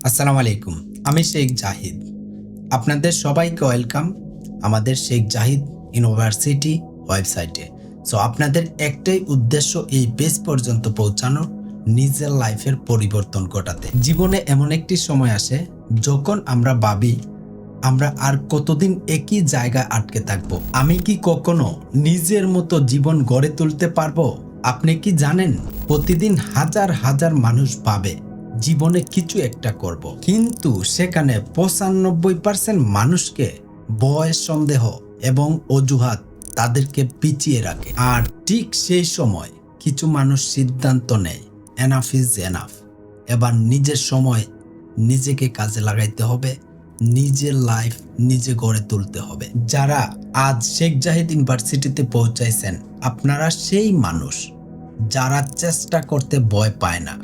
আসসালামু আলাইকুম। আমি শেখ জাহিদ। আপনাদের সবাইকে ওয়েলকাম আমাদের শেখ জাহিদ ইউনিভার্সিটি ওয়েবসাইটে। আপনাদের একটাই উদ্দেশ্য এই বেস পর্যন্ত পৌঁছানো, নিজের লাইফের পরিবর্তন ঘটাতে। জীবনে এমন একটি সময় আসে যখন আমরা ভাবি আমরা আর কতদিন একই জায়গায় আটকে থাকবো। আমি কি কখনো নিজের মতো জীবন গড়ে তুলতে পারবো? আপনি কি জানেন প্রতিদিন হাজার হাজার মানুষ ভাবে জীবনে কিছু একটা করব, কিন্তু সেখানে 95% মানুষকে ভয়, সন্দেহ এবং অজুহাত তাদেরকে পিছিয়ে রাখে। আর ঠিক সেই সময় কিছু মানুষ সিদ্ধান্ত নেয় এনাফ ইজ এনাফ, এবার নিজের সময় নিজেকে কাজে লাগাইতে হবে, নিজের লাইফ নিজে গড়ে তুলতে হবে। যারা আজ শেখ জাহিদ ইউনিভার্সিটিতে পৌঁছাইছেন, আপনারা সেই মানুষ যারা চেষ্টা করতে ভয় পায় না।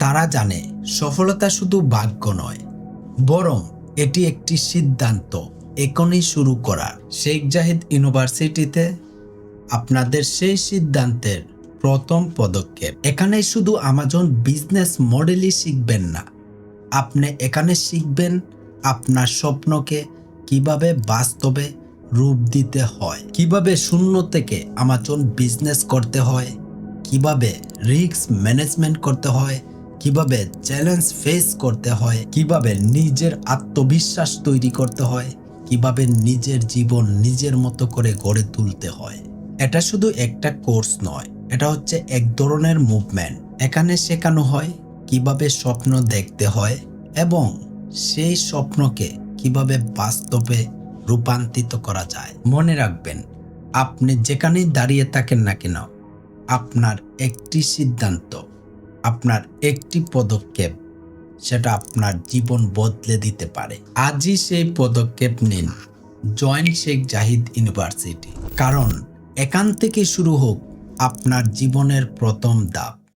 তারা জানে সফলতা শুধু ভাগ্য নয়, বরং এটি একটি সিদ্ধান্ত এখনই শুরু করা। শেখ জাহিদ ইউনিভার্সিটিতে আপনাদের সেই সিদ্ধান্তের প্রথম পদক্ষেপ। এখানে শুধু আমাজন বিজনেস মডেলই শিখবেন না, আপনি এখানে শিখবেন আপনার স্বপ্নকে কিভাবে বাস্তবে রূপ দিতে হয়, কিভাবে শূন্য থেকে আমাজন বিজনেস করতে হয়, কিভাবে রিস্ক ম্যানেজমেন্ট করতে হয়, কিভাবে চ্যালেঞ্জ ফেস করতে হয়, কিভাবে নিজের আত্মবিশ্বাস তৈরি করতে হয়, কিভাবে নিজের জীবন নিজের মতো করে গড়ে তুলতে হয়। এটা শুধু একটা কোর্স নয়, এটা হচ্ছে এক ধরনের মুভমেন্ট। এখানে শেখানো হয় কিভাবে স্বপ্ন দেখতে হয় এবং সেই স্বপ্নকে কিভাবে বাস্তবে রূপান্তরিত করা যায়। মনে রাখবেন, আপনি যেখানেই দাঁড়িয়ে থাকেন না কেন, আপনার একটি সিদ্ধান্ত, আপনার একটি পদক্ষেপ, সেটা আপনার জীবন বদলে দিতে পারে। আজই সেই পদক্ষেপ নিন, জয়েন শেখ জাহিদ ইউনিভার্সিটি। কারণ এখান থেকে শুরু হোক আপনার জীবনের প্রথম ধাপ।